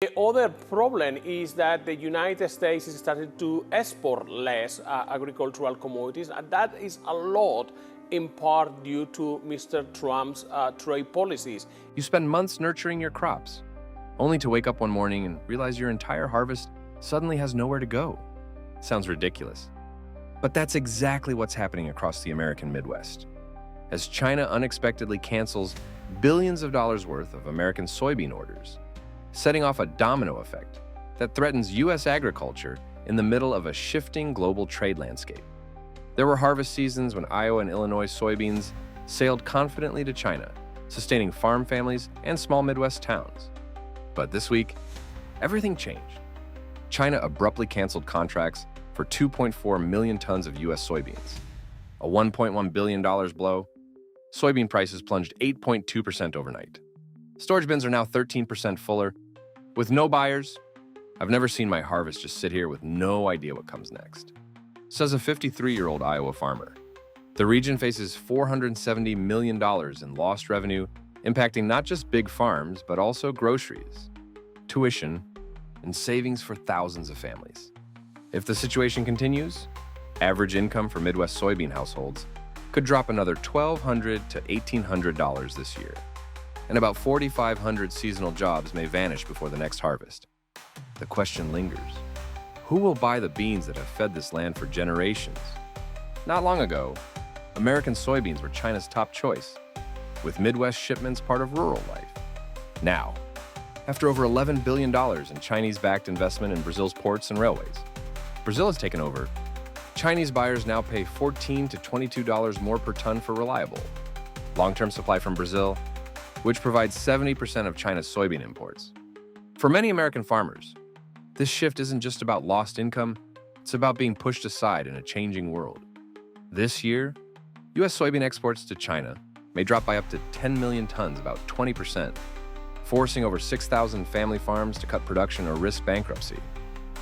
The other problem is that the United States is starting to export less agricultural commodities, and that is a lot in part due to Mr. Trump's trade policies. You spend months nurturing your crops, only to wake up one morning and realize your entire harvest suddenly has nowhere to go. Sounds ridiculous. But that's exactly what's happening across the American Midwest. As China unexpectedly cancels billions of dollars worth of American soybean orders, setting off a domino effect that threatens U.S. agriculture in the middle of a shifting global trade landscape. There were harvest seasons when Iowa and Illinois soybeans sailed confidently to China, sustaining farm families and small Midwest towns. But this week, everything changed. China abruptly canceled contracts for 2.4 million tons of U.S. soybeans. A $1.1 billion blow, soybean prices plunged 8.2% overnight. Storage bins are now 13% fuller. With no buyers, I've never seen my harvest just sit here with no idea what comes next, says a 53-year-old Iowa farmer. The region faces $470 million in lost revenue, impacting not just big farms, but also groceries, tuition, and savings for thousands of families. If the situation continues, average income for Midwest soybean households could drop another $1,200 to $1,800 this year, and about 4,500 seasonal jobs may vanish before the next harvest. The question lingers: who will buy the beans that have fed this land for generations? Not long ago, American soybeans were China's top choice, with Midwest shipments part of rural life. Now, after over $11 billion in Chinese-backed investment in Brazil's ports and railways, Brazil has taken over. Chinese buyers now pay $14 to $22 more per ton for reliable, long-term supply from Brazil, which provides 70% of China's soybean imports. For many American farmers, this shift isn't just about lost income, it's about being pushed aside in a changing world. This year, U.S. soybean exports to China may drop by up to 10 million tons, about 20%, forcing over 6,000 family farms to cut production or risk bankruptcy.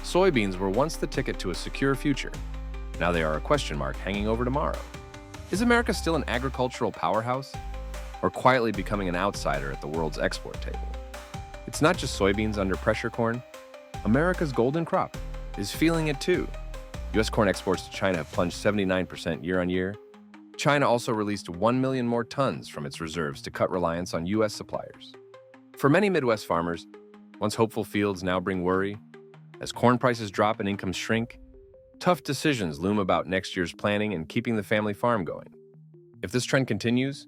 Soybeans were once the ticket to a secure future. Now they are a question mark hanging over tomorrow. Is America still an agricultural powerhouse, or quietly becoming an outsider at the world's export table? It's not just soybeans under pressure corn. America's golden crop is feeling it too. U.S. corn exports to China have plunged 79% year on year. China also released 1 million more tons from its reserves to cut reliance on U.S. suppliers. For many Midwest farmers, once hopeful fields now bring worry. As corn prices drop and incomes shrink, tough decisions loom about next year's planning and keeping the family farm going. If this trend continues,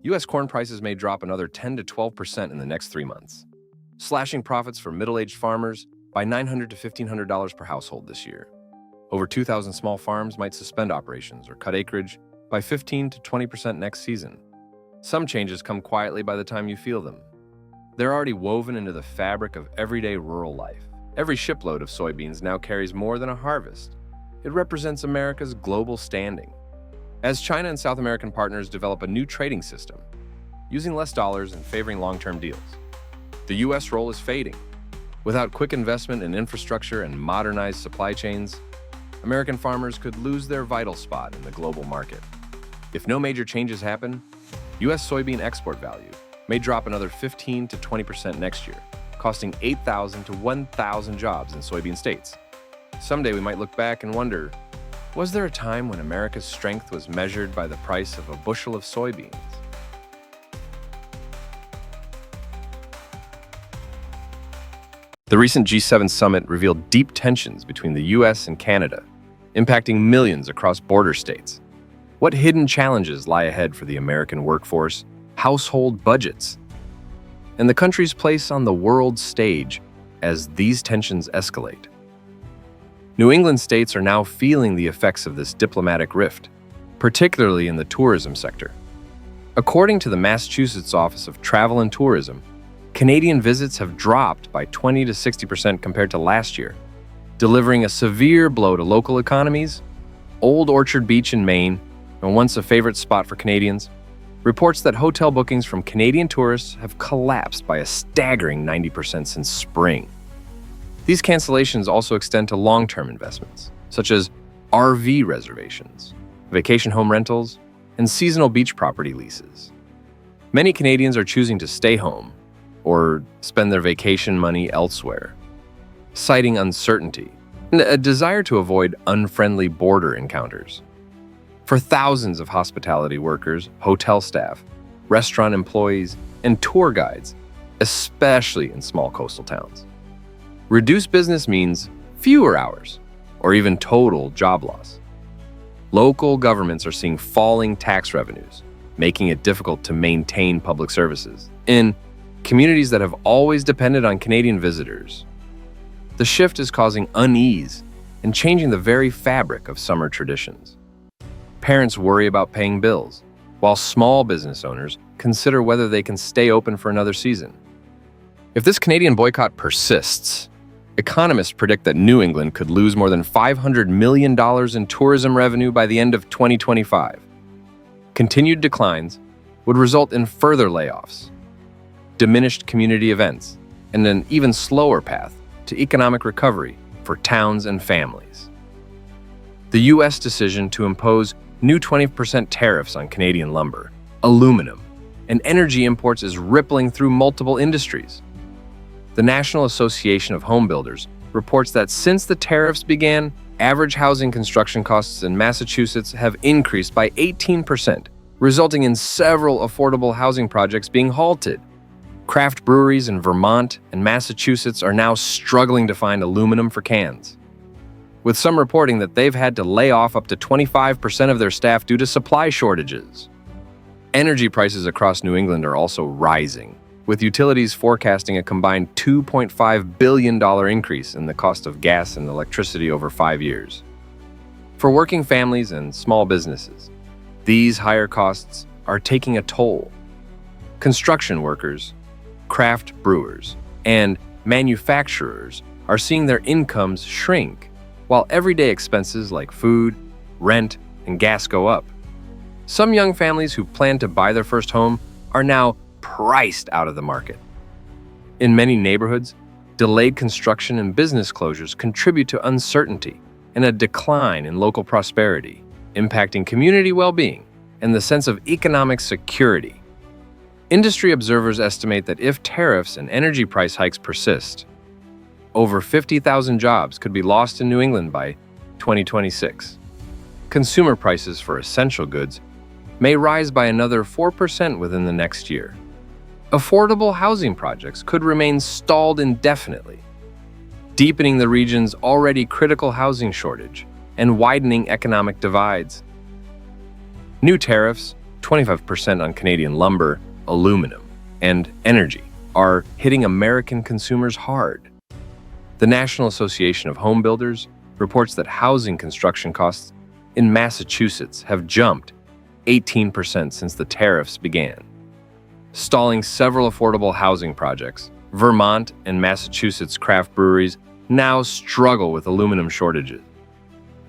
U.S. corn prices may drop another 10 to 12% in the next 3 months, slashing profits for middle-aged farmers by $900 to $1,500 per household this year. Over 2,000 small farms might suspend operations or cut acreage by 15 to 20% next season. Some changes come quietly by the time you feel them. They're already woven into the fabric of everyday rural life. Every shipload of soybeans now carries more than a harvest. It represents America's global standing. As China and South American partners develop a new trading system, using less dollars and favoring long-term deals, the U.S. role is fading. Without quick investment in infrastructure and modernized supply chains, American farmers could lose their vital spot in the global market. If no major changes happen, U.S. soybean export value may drop another 15 to 20% next year, costing 8,000 to 1,000 jobs in soybean states. Someday we might look back and wonder, was there a time when America's strength was measured by the price of a bushel of soybeans? The recent G7 summit revealed deep tensions between the U.S. and Canada, impacting millions across border states. What hidden challenges lie ahead for the American workforce, household budgets, and the country's place on the world stage as these tensions escalate? New England states are now feeling the effects of this diplomatic rift, particularly in the tourism sector. According to the Massachusetts Office of Travel and Tourism, Canadian visits have dropped by 20 to 60% compared to last year, delivering a severe blow to local economies. Old Orchard Beach in Maine, and once a favorite spot for Canadians, reports that hotel bookings from Canadian tourists have collapsed by a staggering 90% since spring. These cancellations also extend to long-term investments, such as RV reservations, vacation home rentals, and seasonal beach property leases. Many Canadians are choosing to stay home, or spend their vacation money elsewhere, citing uncertainty and a desire to avoid unfriendly border encounters. For thousands of hospitality workers, hotel staff, restaurant employees, and tour guides, especially in small coastal towns, reduced business means fewer hours or even total job loss. Local governments are seeing falling tax revenues, making it difficult to maintain public services in communities that have always depended on Canadian visitors. The shift is causing unease and changing the very fabric of summer traditions. Parents worry about paying bills, while small business owners consider whether they can stay open for another season. If this Canadian boycott persists, economists predict that New England could lose more than $500 million in tourism revenue by the end of 2025. Continued declines would result in further layoffs, diminished community events, and an even slower path to economic recovery for towns and families. The U.S. decision to impose new 20% tariffs on Canadian lumber, aluminum, and energy imports is rippling through multiple industries. The National Association of Home Builders reports that since the tariffs began, average housing construction costs in Massachusetts have increased by 18%, resulting in several affordable housing projects being halted. Craft breweries in Vermont and Massachusetts are now struggling to find aluminum for cans, with some reporting that they've had to lay off up to 25% of their staff due to supply shortages. Energy prices across New England are also rising, with utilities forecasting a combined $2.5 billion increase in the cost of gas and electricity over 5 years. For working families and small businesses, these higher costs are taking a toll. Construction workers, craft brewers, and manufacturers are seeing their incomes shrink, while everyday expenses like food, rent, and gas go up. Some young families who plan to buy their first home are now priced out of the market. In many neighborhoods, delayed construction and business closures contribute to uncertainty and a decline in local prosperity, impacting community well-being and the sense of economic security. Industry observers estimate that if tariffs and energy price hikes persist, over 50,000 jobs could be lost in New England by 2026. Consumer prices for essential goods may rise by another 4% within the next year. Affordable housing projects could remain stalled indefinitely, deepening the region's already critical housing shortage and widening economic divides. New tariffs, 25% on Canadian lumber, aluminum, and energy, are hitting American consumers hard. The National Association of Home Builders reports that housing construction costs in Massachusetts have jumped 18% since the tariffs began, stalling several affordable housing projects. Vermont and Massachusetts craft breweries now struggle with aluminum shortages,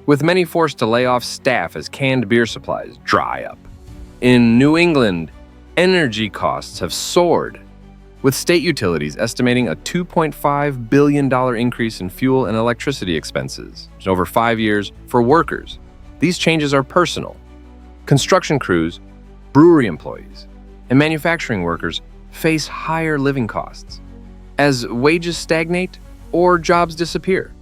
with many forced to lay off staff as canned beer supplies dry up. In New England, energy costs have soared, with state utilities estimating a $2.5 billion increase in fuel and electricity expenses over 5 years for workers. These changes are personal. Construction crews, brewery employees, and manufacturing workers face higher living costs as wages stagnate or jobs disappear.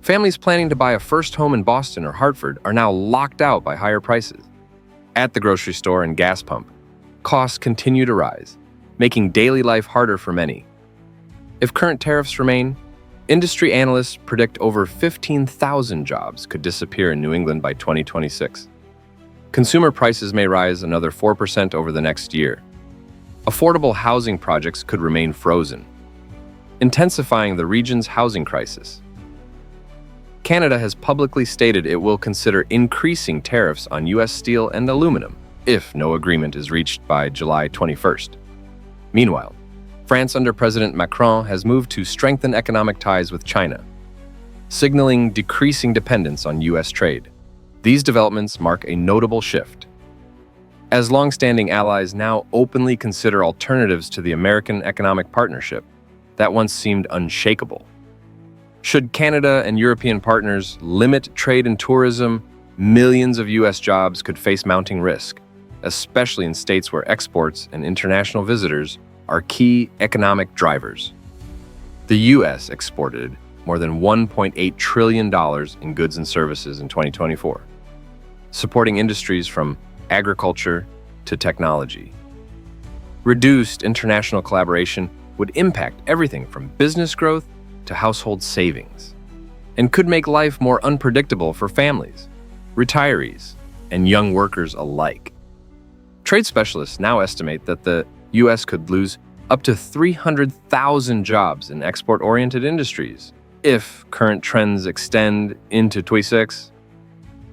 Families planning to buy a first home in Boston or Hartford are now locked out by higher prices. At the grocery store and gas pump, costs continue to rise, making daily life harder for many. If current tariffs remain, industry analysts predict over 15,000 jobs could disappear in New England by 2026. Consumer prices may rise another 4% over the next year. Affordable housing projects could remain frozen, intensifying the region's housing crisis. Canada has publicly stated it will consider increasing tariffs on U.S. steel and aluminum if no agreement is reached by July 21st. Meanwhile, France under President Macron has moved to strengthen economic ties with China, signaling decreasing dependence on U.S. trade. These developments mark a notable shift, as long-standing allies now openly consider alternatives to the American economic partnership that once seemed unshakable. Should Canada and European partners limit trade and tourism, millions of U.S. jobs could face mounting risk, especially in states where exports and international visitors are key economic drivers. The U.S. exported more than $1.8 trillion in goods and services in 2024, supporting industries from agriculture to technology. Reduced international collaboration would impact everything from business growth to household savings, and could make life more unpredictable for families, retirees, and young workers alike. Trade specialists now estimate that the U.S. could lose up to 300,000 jobs in export-oriented industries if current trends extend into 26.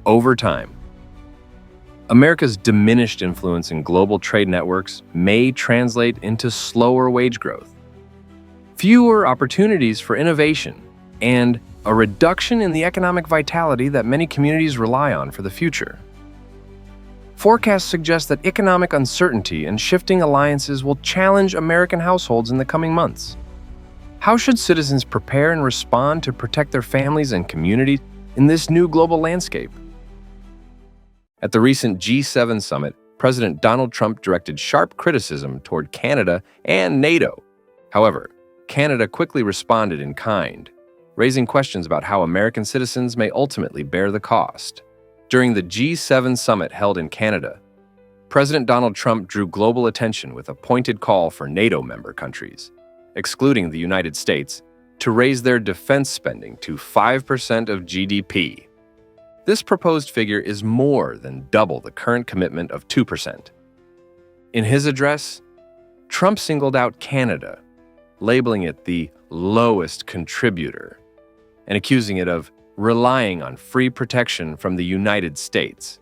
Over time, America's diminished influence in global trade networks may translate into slower wage growth, fewer opportunities for innovation, and a reduction in the economic vitality that many communities rely on for the future. Forecasts suggest that economic uncertainty and shifting alliances will challenge American households in the coming months. How should citizens prepare and respond to protect their families and communities in this new global landscape? At the recent G7 summit, President Donald Trump directed sharp criticism toward Canada and NATO. However, Canada quickly responded in kind, raising questions about how American citizens may ultimately bear the cost. During the G7 summit held in Canada, President Donald Trump drew global attention with a pointed call for NATO member countries, excluding the United States, to raise their defense spending to 5% of GDP. This proposed figure is more than double the current commitment of 2%. In his address, Trump singled out Canada, labeling it the lowest contributor, and accusing it of relying on free protection from the United States.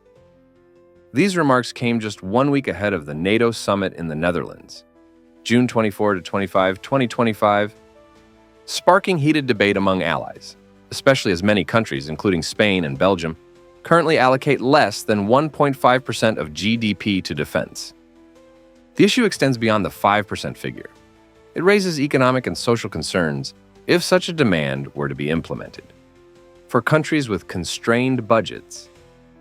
These remarks came just 1 week ahead of the NATO summit in the Netherlands, June 24 to 25, 2025, sparking heated debate among allies, especially as many countries, including Spain and Belgium, currently allocate less than 1.5% of GDP to defense. The issue extends beyond the 5% figure. It raises economic and social concerns if such a demand were to be implemented. For countries with constrained budgets,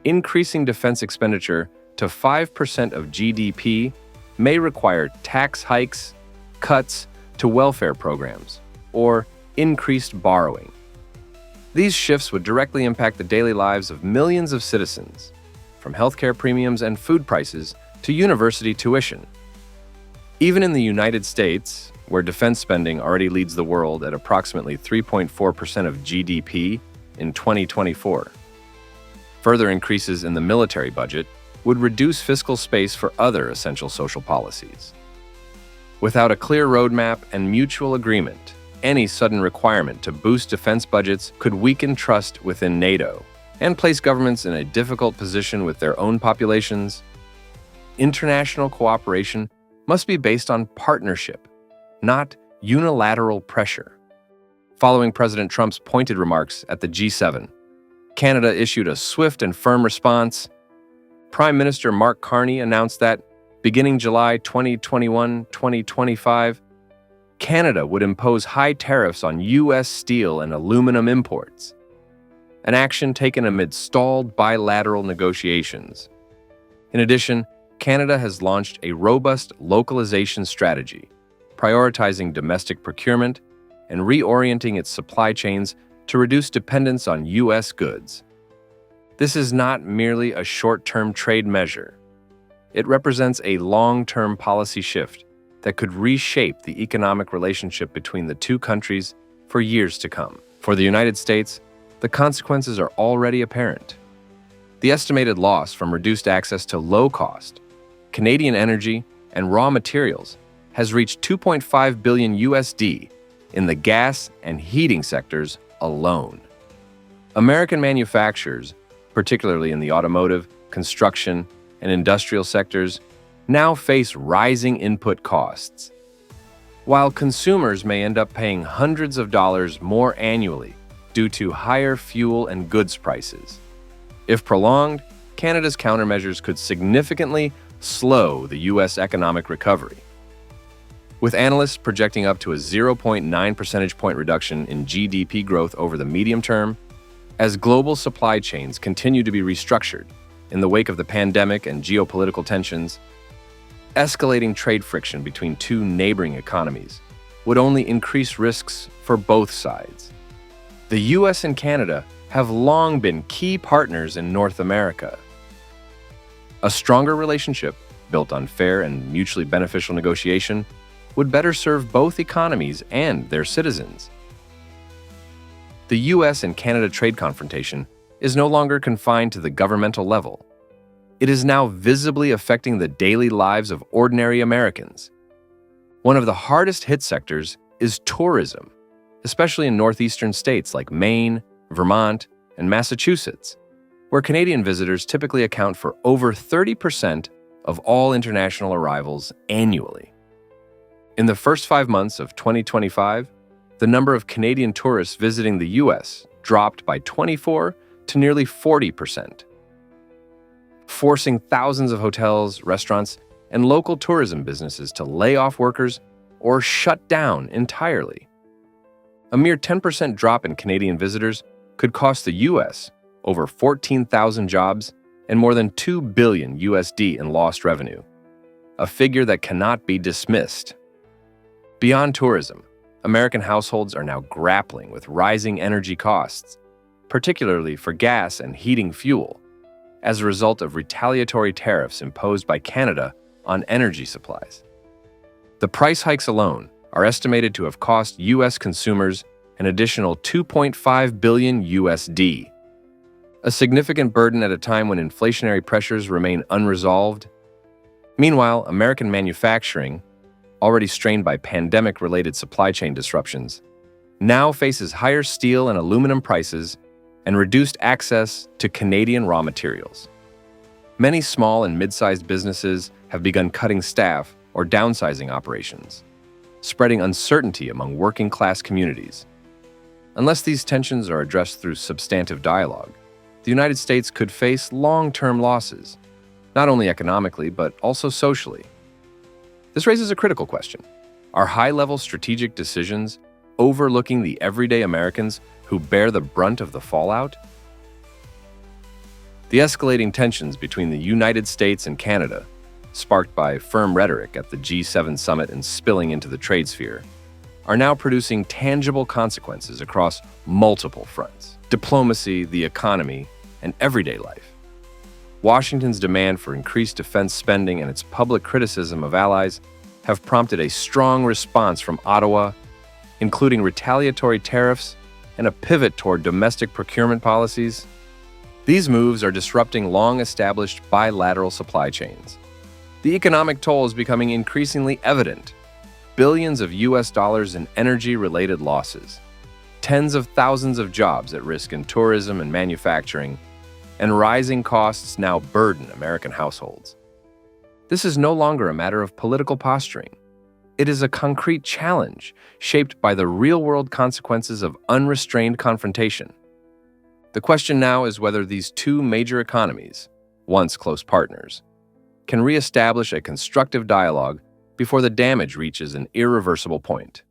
increasing defense expenditure to 5% of GDP may require tax hikes, cuts to welfare programs, or increased borrowing. These shifts would directly impact the daily lives of millions of citizens, from healthcare premiums and food prices to university tuition. Even in the United States, where defense spending already leads the world at approximately 3.4% of GDP in 2024, further increases in the military budget would reduce fiscal space for other essential social policies. Without a clear roadmap and mutual agreement, any sudden requirement to boost defense budgets could weaken trust within NATO and place governments in a difficult position with their own populations. International cooperation must be based on partnership, not unilateral pressure. Following President Trump's pointed remarks at the G7, Canada issued a swift and firm response. Prime Minister Mark Carney announced that, beginning July 2021-2025, Canada would impose high tariffs on U.S. steel and aluminum imports, an action taken amid stalled bilateral negotiations. In addition, Canada has launched a robust localization strategy, prioritizing domestic procurement and reorienting its supply chains to reduce dependence on U.S. goods. This is not merely a short-term trade measure. It represents a long-term policy shift that could reshape the economic relationship between the two countries for years to come. For the United States, the consequences are already apparent. The estimated loss from reduced access to low-cost Canadian energy and raw materials has reached $2.5 billion USD in the gas and heating sectors alone. American manufacturers, particularly in the automotive, construction, and industrial sectors, now face rising input costs, while consumers may end up paying hundreds of dollars more annually due to higher fuel and goods prices. If prolonged, Canada's countermeasures could significantly slow the U.S. economic recovery, with analysts projecting up to a 0.9 percentage point reduction in GDP growth over the medium term, as global supply chains continue to be restructured in the wake of the pandemic and geopolitical tensions. escalating trade friction between two neighboring economies would only increase risks for both sides. The U.S. and Canada have long been key partners in North America. A stronger relationship, built on fair and mutually beneficial negotiation, would better serve both economies and their citizens. The U.S. and Canada trade confrontation is no longer confined to the governmental level. It is now visibly affecting the daily lives of ordinary Americans. One of the hardest hit sectors is tourism, especially in northeastern states like Maine, Vermont, and Massachusetts, where Canadian visitors typically account for over 30% of all international arrivals annually. In the first 5 months of 2025, the number of Canadian tourists visiting the U.S. dropped by 24% to nearly 40%, forcing thousands of hotels, restaurants, and local tourism businesses to lay off workers or shut down entirely. A mere 10% drop in Canadian visitors could cost the U.S. over 14,000 jobs and more than $2 billion in lost revenue, a figure that cannot be dismissed. Beyond tourism, American households are now grappling with rising energy costs, particularly for gas and heating fuel, as a result of retaliatory tariffs imposed by Canada on energy supplies. The price hikes alone are estimated to have cost U.S. consumers an additional $2.5 billion, a significant burden at a time when inflationary pressures remain unresolved. Meanwhile, American manufacturing, already strained by pandemic-related supply chain disruptions, now faces higher steel and aluminum prices and reduced access to Canadian raw materials. Many small and mid-sized businesses have begun cutting staff or downsizing operations, spreading uncertainty among working-class communities. Unless these tensions are addressed through substantive dialogue, the United States could face long-term losses, not only economically but also socially. This raises a critical question. Are high-level strategic decisions overlooking the everyday Americans who bear the brunt of the fallout? The escalating tensions between the United States and Canada, sparked by firm rhetoric at the G7 summit and spilling into the trade sphere, are now producing tangible consequences across multiple fronts: diplomacy, the economy, and everyday life. Washington's demand for increased defense spending and its public criticism of allies have prompted a strong response from Ottawa, including retaliatory tariffs and a pivot toward domestic procurement policies. These moves are disrupting long-established bilateral supply chains. The economic toll is becoming increasingly evident. Billions of U.S. dollars in energy-related losses, tens of thousands of jobs at risk in tourism and manufacturing, and rising costs now burden American households. This is no longer a matter of political posturing. It is a concrete challenge shaped by the real-world consequences of unrestrained confrontation. The question now is whether these two major economies, once close partners, can re-establish a constructive dialogue before the damage reaches an irreversible point.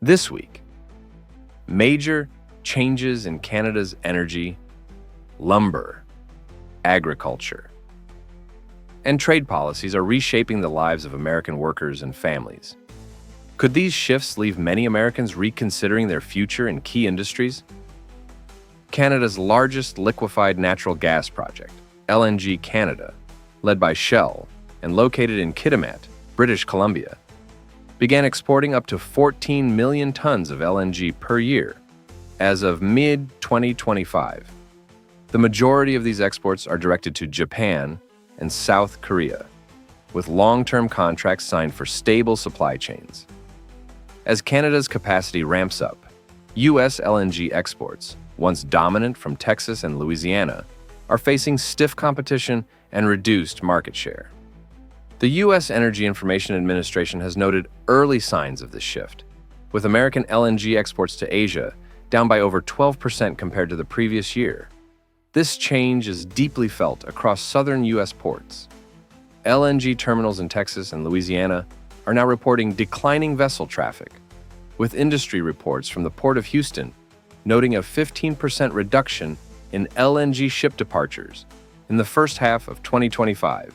This week, major changes in Canada's energy, lumber, agriculture, and trade policies are reshaping the lives of American workers and families. Could these shifts leave many Americans reconsidering their future in key industries? Canada's largest liquefied natural gas project, LNG Canada, led by Shell and located in Kitimat, British Columbia, began exporting up to 14 million tons of LNG per year as of mid-2025. The majority of these exports are directed to Japan and South Korea, with long-term contracts signed for stable supply chains. As Canada's capacity ramps up, U.S. LNG exports, once dominant from Texas and Louisiana, are facing stiff competition and reduced market share. The U.S. Energy Information Administration has noted early signs of this shift, with American LNG exports to Asia down by over 12% compared to the previous year. This change is deeply felt across southern U.S. ports. LNG terminals in Texas and Louisiana are now reporting declining vessel traffic, with industry reports from the Port of Houston noting a 15% reduction in LNG ship departures in the first half of 2025,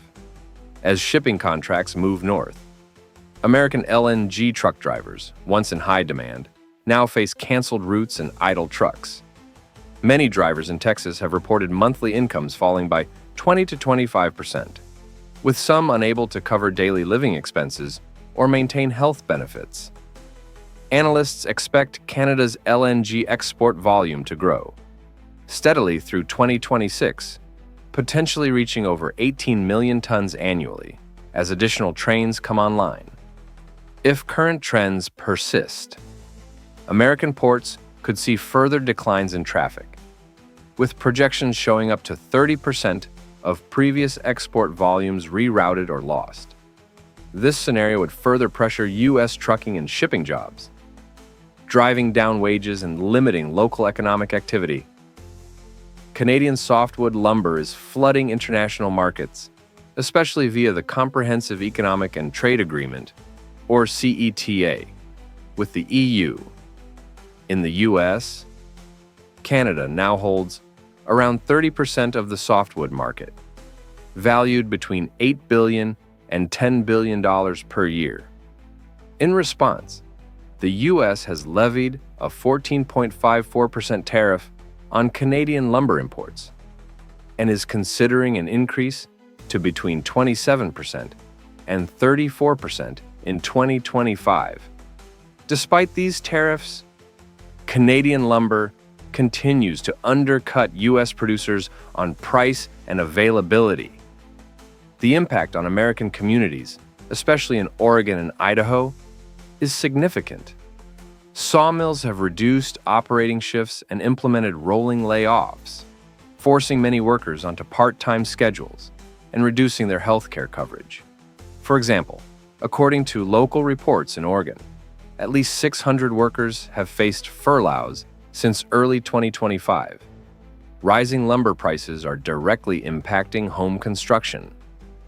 as shipping contracts move north. American LNG truck drivers, once in high demand, now face canceled routes and idle trucks. Many drivers in Texas have reported monthly incomes falling by 20 to 25%, with some unable to cover daily living expenses or maintain health benefits. Analysts expect Canada's LNG export volume to grow steadily through 2026, potentially reaching over 18 million tons annually as additional trains come online. If current trends persist, American ports could see further declines in traffic, with projections showing up to 30% of previous export volumes rerouted or lost. This scenario would further pressure U.S. trucking and shipping jobs, driving down wages and limiting local economic activity. Canadian softwood lumber is flooding international markets, especially via the Comprehensive Economic and Trade Agreement, or CETA, with the EU. In the U.S., Canada now holds around 30% of the softwood market, valued between $8 billion and $10 billion per year. In response, the U.S. has levied a 14.54% tariff on Canadian lumber imports and is considering an increase to between 27% and 34% in 2025. Despite these tariffs, Canadian lumber continues to undercut U.S. producers on price and availability. The impact on American communities, especially in Oregon and Idaho, is significant. Sawmills have reduced operating shifts and implemented rolling layoffs, forcing many workers onto part-time schedules and reducing their health care coverage. For example, according to local reports in Oregon, at least 600 workers have faced furloughs since early 2025. Rising lumber prices are directly impacting home construction,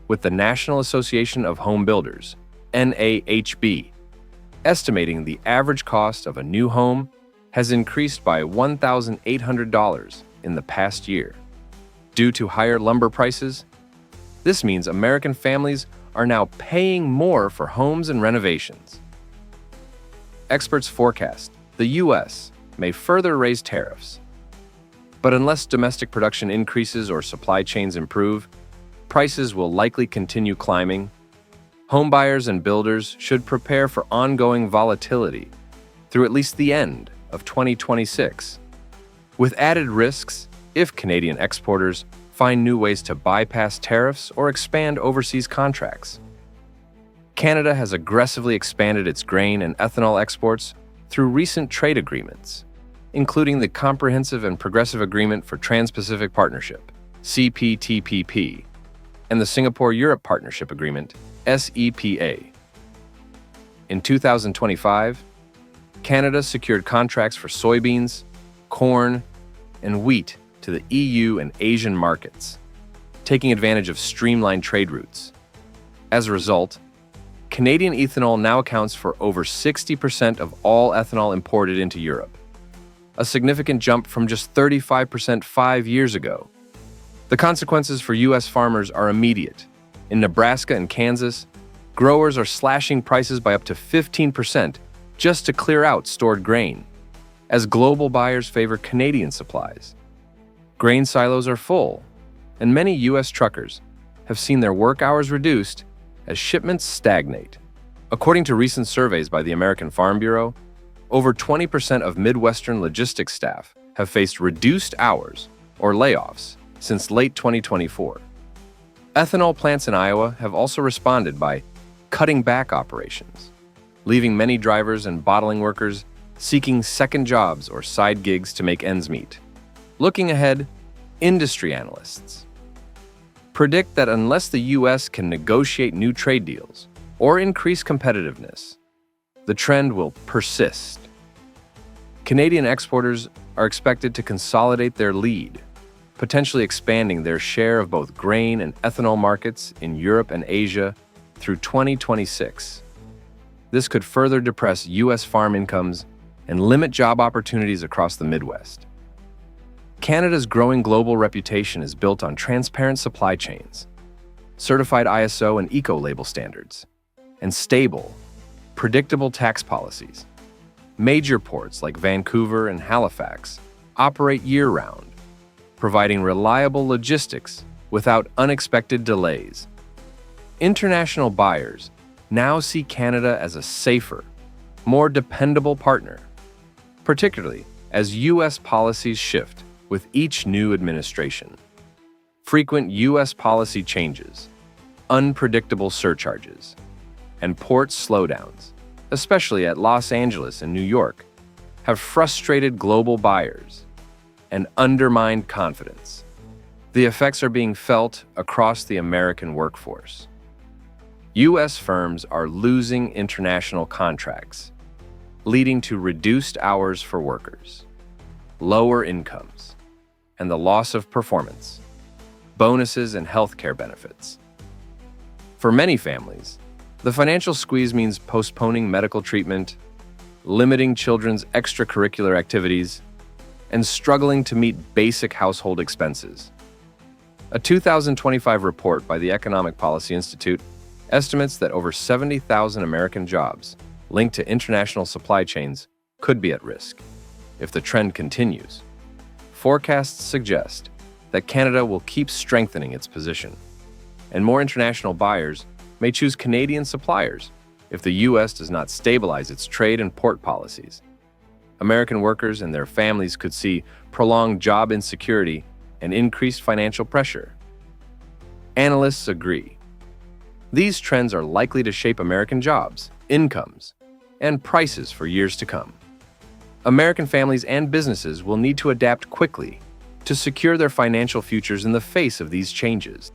with the National Association of Home Builders, NAHB, estimating the average cost of a new home has increased by $1,800 in the past year. Due to higher lumber prices, this means American families are now paying more for homes and renovations. Experts forecast the U.S. may further raise tariffs, but unless domestic production increases or supply chains improve, prices will likely continue climbing. Homebuyers and builders should prepare for ongoing volatility through at least the end of 2026, with added risks if Canadian exporters find new ways to bypass tariffs or expand overseas contracts. Canada has aggressively expanded its grain and ethanol exports through recent trade agreements, including the Comprehensive and Progressive Agreement for Trans-Pacific Partnership, CPTPP, and the Singapore-Europe Partnership Agreement, SEPA. In 2025, Canada secured contracts for soybeans, corn, and wheat to the EU and Asian markets, taking advantage of streamlined trade routes. As a result, Canadian ethanol now accounts for over 60% of all ethanol imported into Europe, a significant jump from just 35% 5 years ago. The consequences for U.S. farmers are immediate. In Nebraska and Kansas, growers are slashing prices by up to 15% just to clear out stored grain, as global buyers favor Canadian supplies. Grain silos are full, and many U.S. truckers have seen their work hours reduced as shipments stagnate. According to recent surveys by the American Farm Bureau, over 20% of Midwestern logistics staff have faced reduced hours or layoffs since late 2024. Ethanol plants in Iowa have also responded by cutting back operations, leaving many drivers and bottling workers seeking second jobs or side gigs to make ends meet. Looking ahead, industry analysts predict that unless the U.S. can negotiate new trade deals or increase competitiveness, the trend will persist. Canadian exporters are expected to consolidate their lead, potentially expanding their share of both grain and ethanol markets in Europe and Asia through 2026. This could further depress U.S. farm incomes and limit job opportunities across the Midwest. Canada's growing global reputation is built on transparent supply chains, certified ISO and eco-label standards, and stable, predictable tax policies. Major ports like Vancouver and Halifax operate year-round, providing reliable logistics without unexpected delays. International buyers now see Canada as a safer, more dependable partner, particularly as U.S. policies shift with each new administration. Frequent U.S. policy changes, unpredictable surcharges, and port slowdowns, especially at Los Angeles and New York, have frustrated global buyers and undermined confidence. The effects are being felt across the American workforce. U.S. firms are losing international contracts, leading to reduced hours for workers, lower incomes, and the loss of performance, bonuses, and healthcare benefits. For many families, the financial squeeze means postponing medical treatment, limiting children's extracurricular activities, and struggling to meet basic household expenses. A 2025 report by the Economic Policy Institute estimates that over 70,000 American jobs linked to international supply chains could be at risk. If the trend continues, forecasts suggest that Canada will keep strengthening its position, and more international buyers may choose Canadian suppliers if the U.S. does not stabilize its trade and port policies. American workers and their families could see prolonged job insecurity and increased financial pressure. Analysts agree. These trends are likely to shape American jobs, incomes, and prices for years to come. American families and businesses will need to adapt quickly to secure their financial futures in the face of these changes.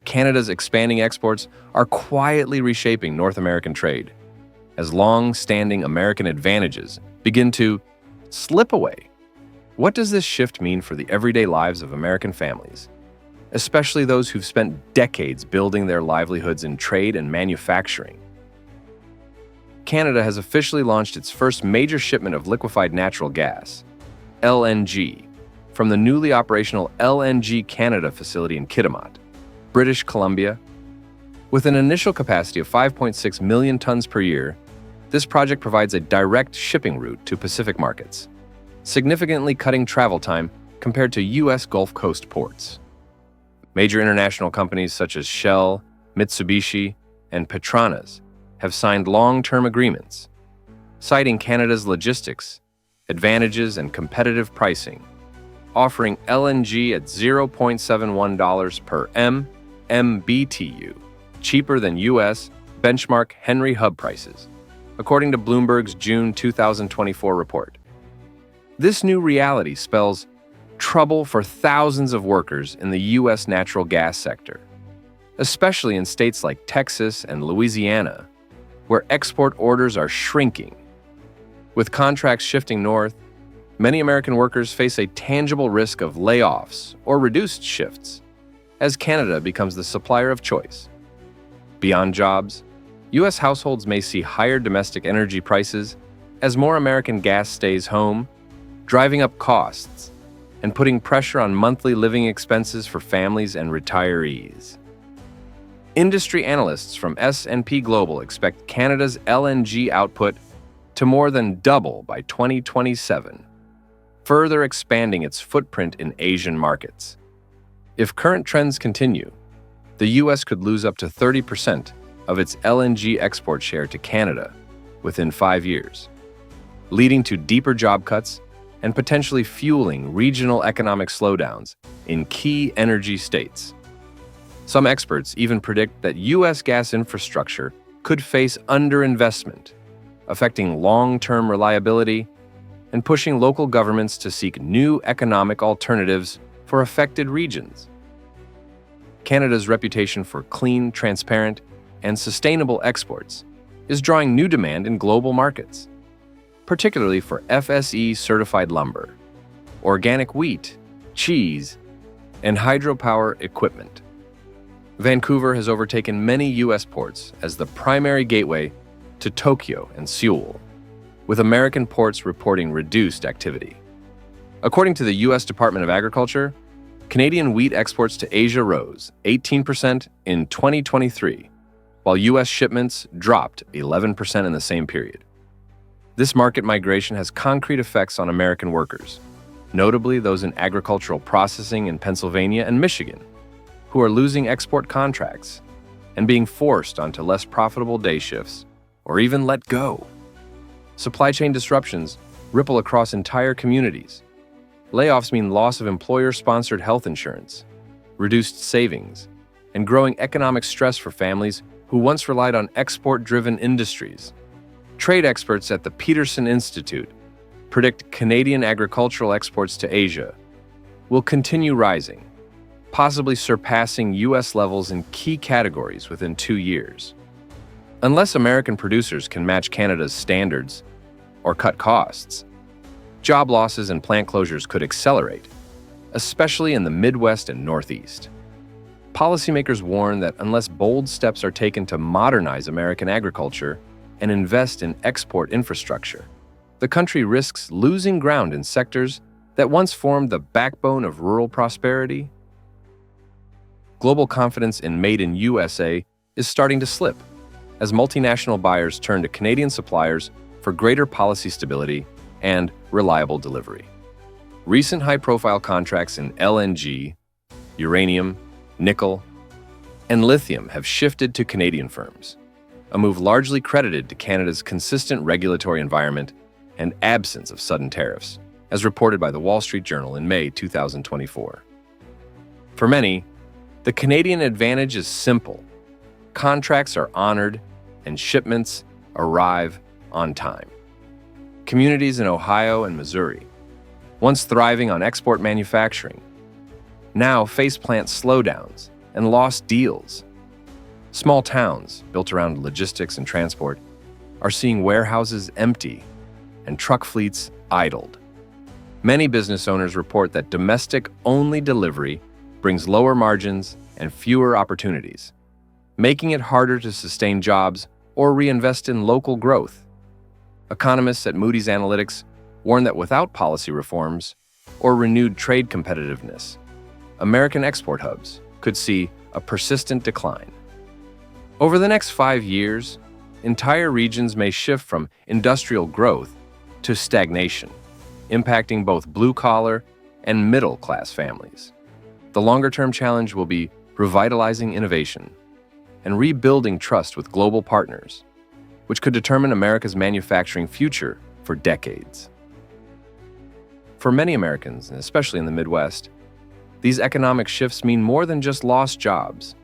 Canada's expanding exports are quietly reshaping North American trade as long-standing American advantages begin to slip away. What does this shift mean for the everyday lives of American families, especially those who've spent decades building their livelihoods in trade and manufacturing? Canada has officially launched its first major shipment of liquefied natural gas, LNG, from the newly operational LNG Canada facility in Kitimat, British Columbia. With an initial capacity of 5.6 million tons per year, this project provides a direct shipping route to Pacific markets, significantly cutting travel time compared to U.S. Gulf Coast ports. Major international companies such as Shell, Mitsubishi, and Petronas have signed long-term agreements, citing Canada's logistics, advantages, and competitive pricing, offering LNG at $0.71 per MMBTU, cheaper than U.S. benchmark Henry Hub prices, according to Bloomberg's June 2024 report. This new reality spells trouble for thousands of workers in the U.S. natural gas sector, especially in states like Texas and Louisiana, where export orders are shrinking. With contracts shifting north, many American workers face a tangible risk of layoffs or reduced shifts as Canada becomes the supplier of choice. Beyond jobs, U.S. households may see higher domestic energy prices as more American gas stays home, driving up costs and putting pressure on monthly living expenses for families and retirees. Industry analysts from S&P Global expect Canada's LNG output to more than double by 2027, further expanding its footprint in Asian markets. If current trends continue, the U.S. could lose up to 30% of its LNG export share to Canada within 5 years, leading to deeper job cuts and potentially fueling regional economic slowdowns in key energy states. Some experts even predict that U.S. gas infrastructure could face underinvestment, affecting long-term reliability and pushing local governments to seek new economic alternatives for affected regions. Canada's reputation for clean, transparent, and sustainable exports is drawing new demand in global markets, particularly for FSE-certified lumber, organic wheat, cheese, and hydropower equipment. Vancouver has overtaken many U.S. ports as the primary gateway to Tokyo and Seoul, with American ports reporting reduced activity. According to the U.S. Department of Agriculture, Canadian wheat exports to Asia rose 18% in 2023, while U.S. shipments dropped 11% in the same period. This market migration has concrete effects on American workers, notably those in agricultural processing in Pennsylvania and Michigan, who are losing export contracts and being forced onto less profitable day shifts or even let go. Supply chain disruptions ripple across entire communities. Layoffs mean loss of employer-sponsored health insurance, reduced savings, and growing economic stress for families who once relied on export-driven industries. Trade experts at the Peterson Institute predict Canadian agricultural exports to Asia will continue rising, possibly surpassing U.S. levels in key categories within 2 years. Unless American producers can match Canada's standards or cut costs, job losses and plant closures could accelerate, especially in the Midwest and Northeast. Policymakers warn that unless bold steps are taken to modernize American agriculture and invest in export infrastructure, the country risks losing ground in sectors that once formed the backbone of rural prosperity. Global confidence in Made in USA is starting to slip as multinational buyers turn to Canadian suppliers for greater policy stability and reliable delivery. Recent high-profile contracts in LNG, uranium, nickel, and lithium have shifted to Canadian firms, a move largely credited to Canada's consistent regulatory environment and absence of sudden tariffs, as reported by the Wall Street Journal in May 2024. For many, the Canadian advantage is simple. Contracts are honored and shipments arrive on time. Communities in Ohio and Missouri, once thriving on export manufacturing, now face plant slowdowns and lost deals. Small towns built around logistics and transport are seeing warehouses empty and truck fleets idled. Many business owners report that domestic-only delivery brings lower margins and fewer opportunities, making it harder to sustain jobs or reinvest in local growth. Economists at Moody's Analytics warn that without policy reforms or renewed trade competitiveness, American export hubs could see a persistent decline. Over the next 5 years, entire regions may shift from industrial growth to stagnation, impacting both blue-collar and middle-class families. The longer-term challenge will be revitalizing innovation and rebuilding trust with global partners, which could determine America's manufacturing future for decades. For many Americans, and especially in the Midwest, these economic shifts mean more than just lost jobs.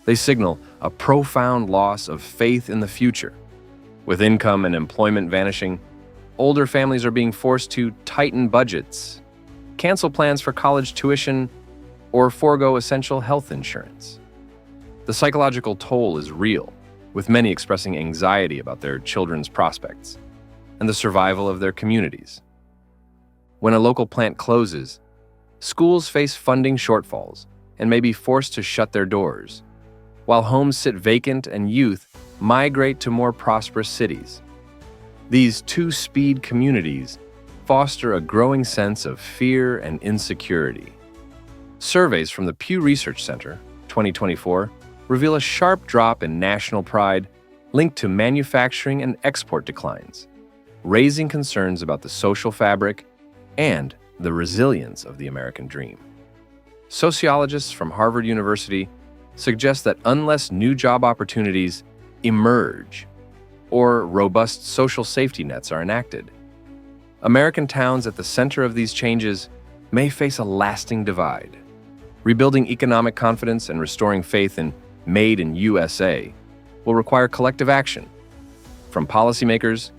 They signal a profound loss of faith in the future. With income and employment vanishing, older families are being forced to tighten budgets, cancel plans for college tuition, or forego essential health insurance. The psychological toll is real, with many expressing anxiety about their children's prospects and the survival of their communities. When a local plant closes, schools face funding shortfalls and may be forced to shut their doors, while homes sit vacant and youth migrate to more prosperous cities. These two-speed communities foster a growing sense of fear and insecurity. Surveys from the Pew Research Center, 2024, reveal a sharp drop in national pride linked to manufacturing and export declines, raising concerns about the social fabric and the resilience of the American dream. Sociologists from Harvard University suggest that unless new job opportunities emerge or robust social safety nets are enacted, American towns at the center of these changes may face a lasting divide. Rebuilding economic confidence and restoring faith in Made in USA will require collective action from policymakers,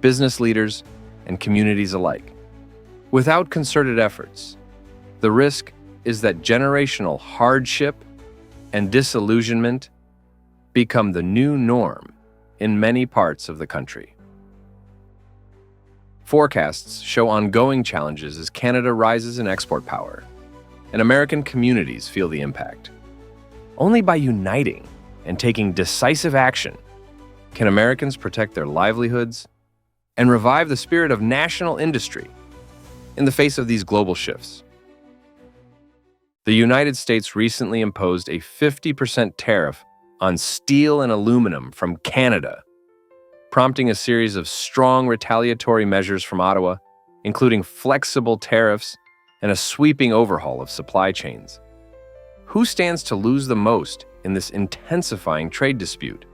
business leaders, and communities alike. Without concerted efforts, the risk is that generational hardship and disillusionment become the new norm in many parts of the country. Forecasts show ongoing challenges as Canada rises in export power, and American communities feel the impact. Only by uniting and taking decisive action can Americans protect their livelihoods and revive the spirit of national industry. in the face of these global shifts. The United States recently imposed a 50% tariff on steel and aluminum from Canada, prompting a series of strong retaliatory measures from Ottawa, including flexible tariffs and a sweeping overhaul of supply chains. Who stands to lose the most in this intensifying trade dispute?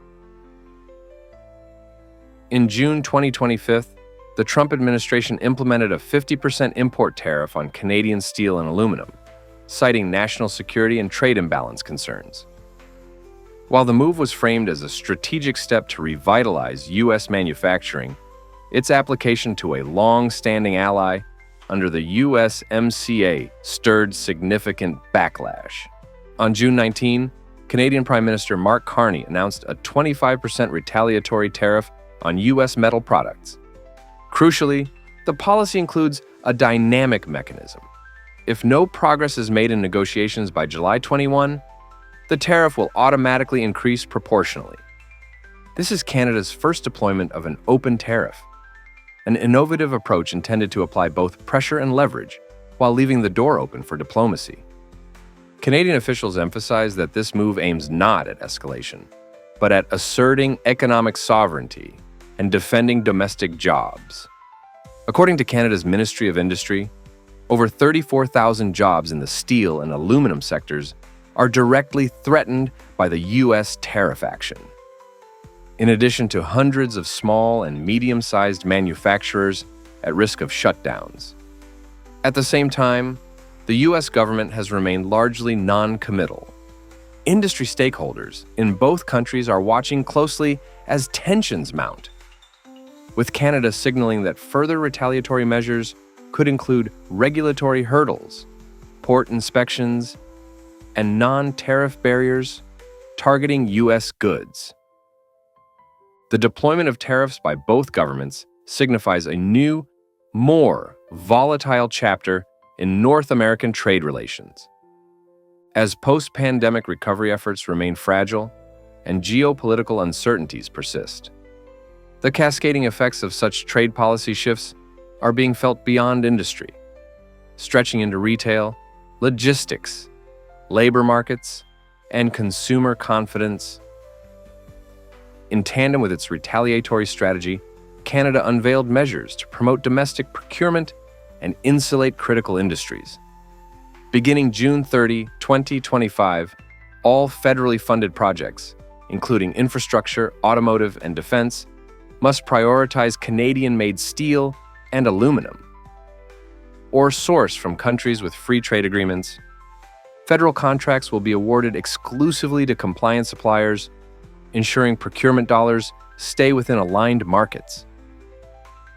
In June 2025, the Trump administration implemented a 50% import tariff on Canadian steel and aluminum, citing national security and trade imbalance concerns. While the move was framed as a strategic step to revitalize U.S. manufacturing, its application to a long-standing ally under the USMCA stirred significant backlash. On June 19, Canadian Prime Minister Mark Carney announced a 25% retaliatory tariff on U.S. metal products. Crucially, the policy includes a dynamic mechanism. If no progress is made in negotiations by July 21, the tariff will automatically increase proportionally. This is Canada's first deployment of an open tariff, an innovative approach intended to apply both pressure and leverage while leaving the door open for diplomacy. Canadian officials emphasize that this move aims not at escalation, but at asserting economic sovereignty and defending domestic jobs. According to Canada's Ministry of Industry, over 34,000 jobs in the steel and aluminum sectors are directly threatened by the U.S. tariff action. In addition to hundreds of small and medium-sized manufacturers at risk of shutdowns. At the same time, the U.S. government has remained largely non-committal. Industry stakeholders in both countries are watching closely as tensions mount, with Canada signaling that further retaliatory measures could include regulatory hurdles, port inspections, and non-tariff barriers targeting U.S. goods. The deployment of tariffs by both governments signifies a new, more volatile chapter in North American trade relations. As post-pandemic recovery efforts remain fragile and geopolitical uncertainties persist, the cascading effects of such trade policy shifts are being felt beyond industry, stretching into retail, logistics, labor markets, and consumer confidence. In tandem with its retaliatory strategy, Canada unveiled measures to promote domestic procurement and insulate critical industries. Beginning June 30, 2025, all federally funded projects, including infrastructure, automotive, and defense, must prioritize Canadian-made steel and aluminum, or source from countries with free trade agreements. Federal contracts will be awarded exclusively to compliant suppliers, ensuring procurement dollars stay within aligned markets.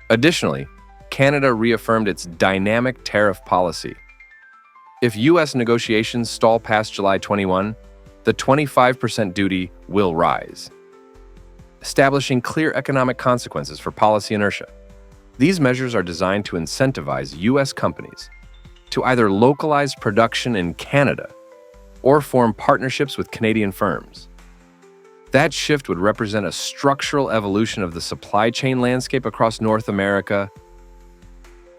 Additionally, Canada reaffirmed its dynamic tariff policy. If U.S. negotiations stall past July 21, the 25% duty will rise, establishing clear economic consequences for policy inertia. These measures are designed to incentivize U.S. companies to either localize production in Canada or form partnerships with Canadian firms. That shift would represent a structural evolution of the supply chain landscape across North America.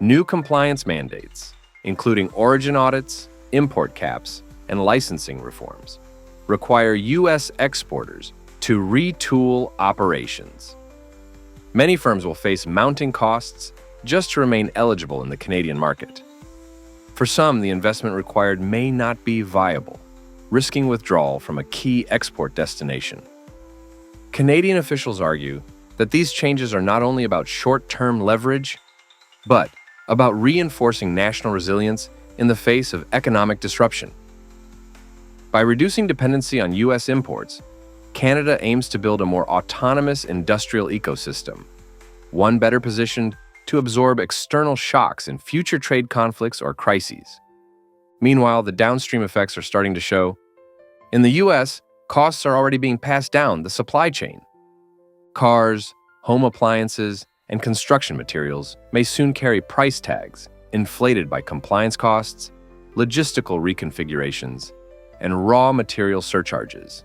New compliance mandates, including origin audits, import caps, and licensing reforms, require U.S. exporters to retool operations. Many firms will face mounting costs just to remain eligible in the Canadian market. For some, the investment required may not be viable, risking withdrawal from a key export destination. Canadian officials argue that these changes are not only about short-term leverage, but about reinforcing national resilience in the face of economic disruption. By reducing dependency on U.S. imports, Canada aims to build a more autonomous industrial ecosystem, one better positioned to absorb external shocks in future trade conflicts or crises. Meanwhile, the downstream effects are starting to show. In the U.S., costs are already being passed down the supply chain. Cars, home appliances, and construction materials may soon carry price tags inflated by compliance costs, logistical reconfigurations, and raw material surcharges.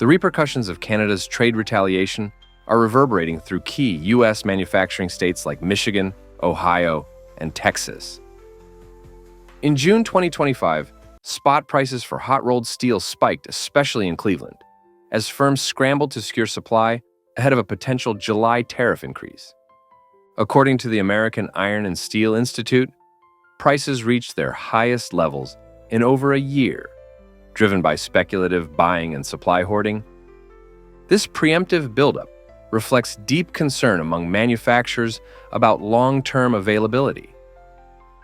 The repercussions of Canada's trade retaliation are reverberating through key U.S. manufacturing states like Michigan Ohio, and Texas. In June 2025, spot prices for hot-rolled steel spiked, especially in Cleveland, as firms scrambled to secure supply ahead of a potential July tariff increase. According to the American Iron and Steel Institute, prices reached their highest levels in over a year, driven by speculative buying and supply hoarding. This preemptive buildup reflects deep concern among manufacturers about long-term availability.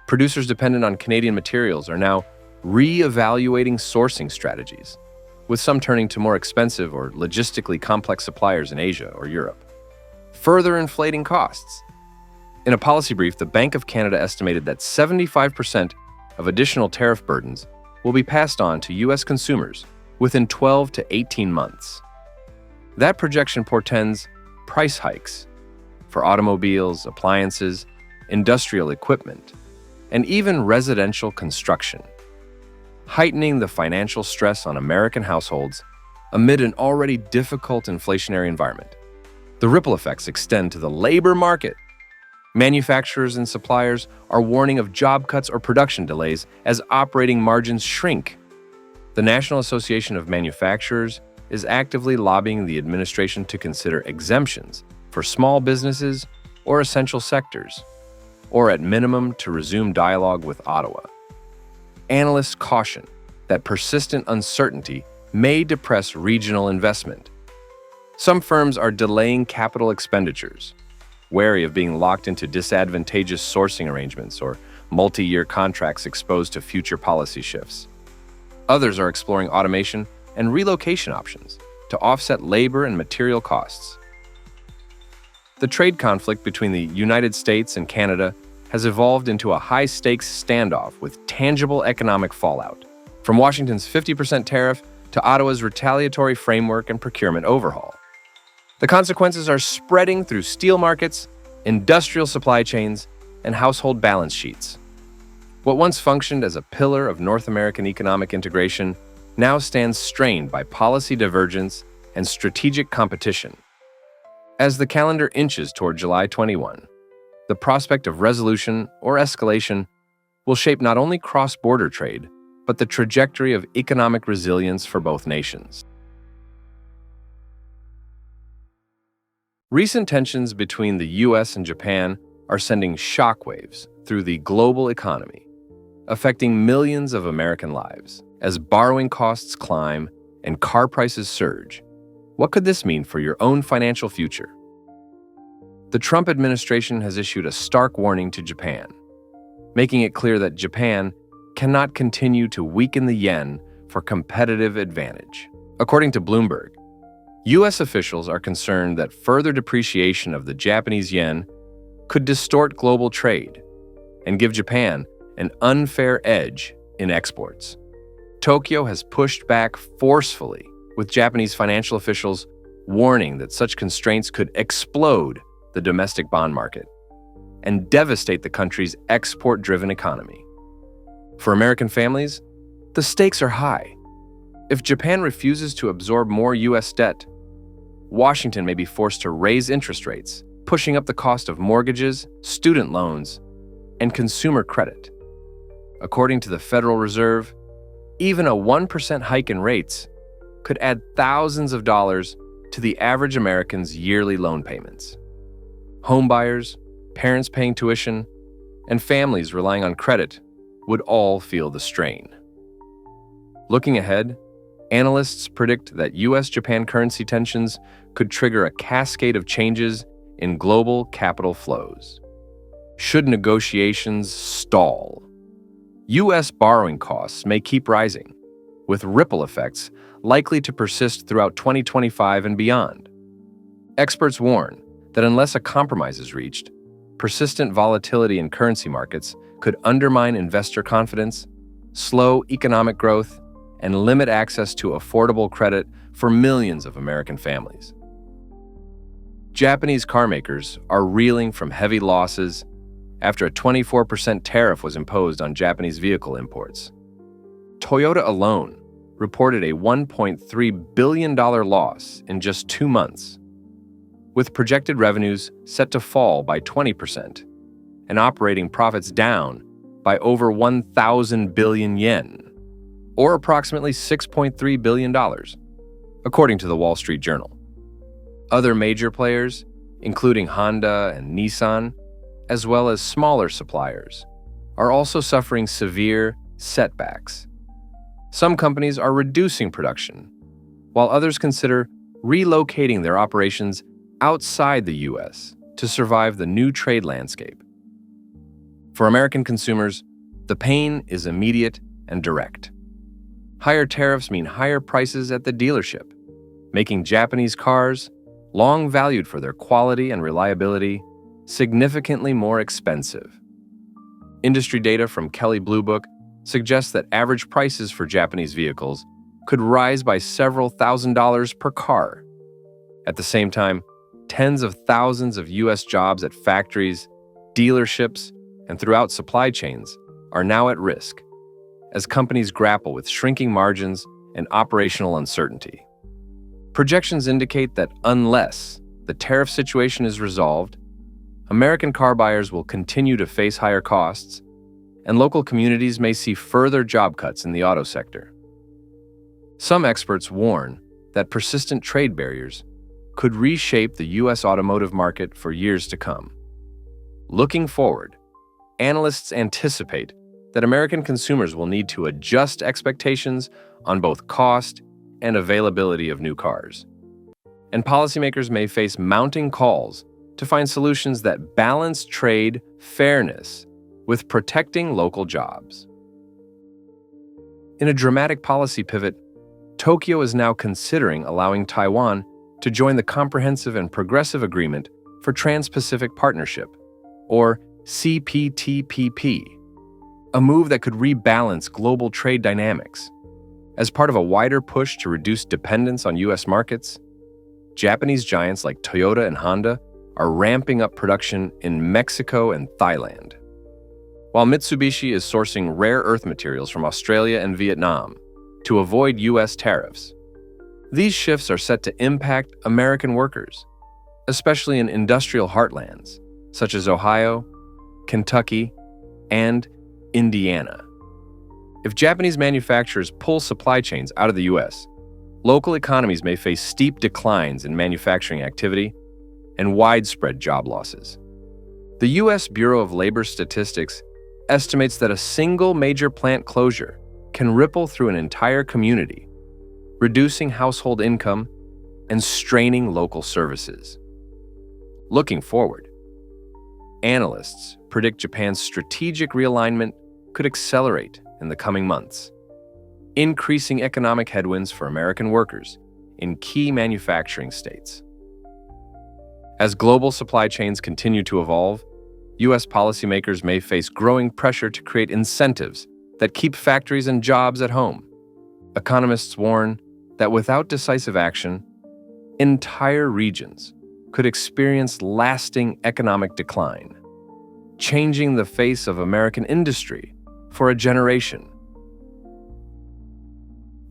Producers dependent on Canadian materials are now re-evaluating sourcing strategies, with some turning to more expensive or logistically complex suppliers in Asia or Europe, further inflating costs. In a policy brief, the Bank of Canada estimated that 75% of additional tariff burdens will be passed on to U.S. consumers within 12 to 18 months. That projection portends price hikes for automobiles, appliances, industrial equipment, and even residential construction, heightening the financial stress on American households amid an already difficult inflationary environment. The ripple effects extend to the labor market. Manufacturers and suppliers are warning of job cuts or production delays as operating margins shrink. The National Association of Manufacturers is actively lobbying the administration to consider exemptions for small businesses or essential sectors, or at minimum to resume dialogue with Ottawa. Analysts caution that persistent uncertainty may depress regional investment. Some firms are delaying capital expenditures, wary of being locked into disadvantageous sourcing arrangements or multi-year contracts exposed to future policy shifts. Others are exploring automation and relocation options to offset labor and material costs. The trade conflict between the United States and Canada has evolved into a high-stakes standoff with tangible economic fallout, from Washington's 50% tariff to Ottawa's retaliatory framework and procurement overhaul. The consequences are spreading through steel markets, industrial supply chains, and household balance sheets. What once functioned as a pillar of North American economic integration now stands strained by policy divergence and strategic competition. As the calendar inches toward July 21, the prospect of resolution or escalation will shape not only cross-border trade, but the trajectory of economic resilience for both nations. Recent tensions between the U.S. and Japan are sending shockwaves through the global economy, affecting millions of American lives. As borrowing costs climb and car prices surge, what could this mean for your own financial future? The Trump administration has issued a stark warning to Japan, making it clear that Japan cannot continue to weaken the yen for competitive advantage. According to Bloomberg, U.S. officials are concerned that further depreciation of the Japanese yen could distort global trade and give Japan an unfair edge in exports. Tokyo has pushed back forcefully, with Japanese financial officials warning that such constraints could explode the domestic bond market and devastate the country's export-driven economy. For American families, the stakes are high. If Japan refuses to absorb more U.S. debt, Washington may be forced to raise interest rates, pushing up the cost of mortgages, student loans, and consumer credit. According to the Federal Reserve, even a 1% hike in rates could add thousands of dollars to the average American's yearly loan payments. Homebuyers, parents paying tuition, and families relying on credit would all feel the strain. Looking ahead, analysts predict that U.S.-Japan currency tensions could trigger a cascade of changes in global capital flows. Should negotiations stall, U.S. borrowing costs may keep rising, with ripple effects likely to persist throughout 2025 and beyond. Experts warn that unless a compromise is reached, persistent volatility in currency markets could undermine investor confidence, slow economic growth, and limit access to affordable credit for millions of American families. Japanese carmakers are reeling from heavy losses after a 24% tariff was imposed on Japanese vehicle imports. Toyota alone reported a $1.3 billion loss in just 2 months, with projected revenues set to fall by 20%, and operating profits down by over 1,000 billion yen, or approximately $6.3 billion, according to the Wall Street Journal. Other major players, including Honda and Nissan, as well as smaller suppliers, are also suffering severe setbacks. Some companies are reducing production, while others consider relocating their operations outside the U.S. to survive the new trade landscape. For American consumers, the pain is immediate and direct. Higher tariffs mean higher prices at the dealership, making Japanese cars, long valued for their quality and reliability, significantly more expensive. Industry data from Kelley Blue Book suggests that average prices for Japanese vehicles could rise by several $1,000s per car. At the same time, tens of thousands of U.S. jobs at factories, dealerships, and throughout supply chains are now at risk as companies grapple with shrinking margins and operational uncertainty. Projections indicate that unless the tariff situation is resolved, American car buyers will continue to face higher costs, and local communities may see further job cuts in the auto sector. Some experts warn that persistent trade barriers could reshape the U.S. automotive market for years to come. Looking forward, analysts anticipate that American consumers will need to adjust expectations on both cost and availability of new cars. And policymakers may face mounting calls to find solutions that balance trade fairness with protecting local jobs. In a dramatic policy pivot, Tokyo is now considering allowing Taiwan to join the Comprehensive and Progressive Agreement for Trans-Pacific Partnership, or CPTPP, a move that could rebalance global trade dynamics. As part of a wider push to reduce dependence on U.S. markets, Japanese giants like Toyota and Honda are ramping up production in Mexico and Thailand, while Mitsubishi is sourcing rare earth materials from Australia and Vietnam to avoid U.S. tariffs. These shifts are set to impact American workers, especially in industrial heartlands such as Ohio, Kentucky, and Indiana. If Japanese manufacturers pull supply chains out of the U.S., local economies may face steep declines in manufacturing activity and widespread job losses. The U.S. Bureau of Labor Statistics estimates that a single major plant closure can ripple through an entire community, reducing household income and straining local services. Looking forward, analysts predict Japan's strategic realignment could accelerate in the coming months, increasing economic headwinds for American workers in key manufacturing states. As global supply chains continue to evolve, U.S. policymakers may face growing pressure to create incentives that keep factories and jobs at home. Economists warn that without decisive action, entire regions could experience lasting economic decline, changing the face of American industry for a generation.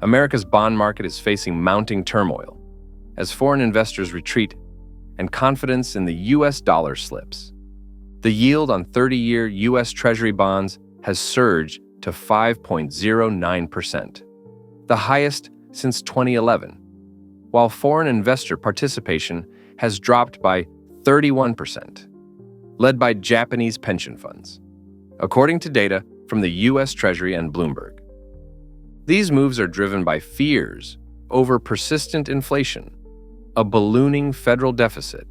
America's bond market is facing mounting turmoil as foreign investors retreat and confidence in the U.S. dollar slips. The yield on 30-year U.S. Treasury bonds has surged to 5.09%, the highest since 2011, while foreign investor participation has dropped by 31%, led by Japanese pension funds, according to data from the U.S. Treasury and Bloomberg. These moves are driven by fears over persistent inflation, a ballooning federal deficit,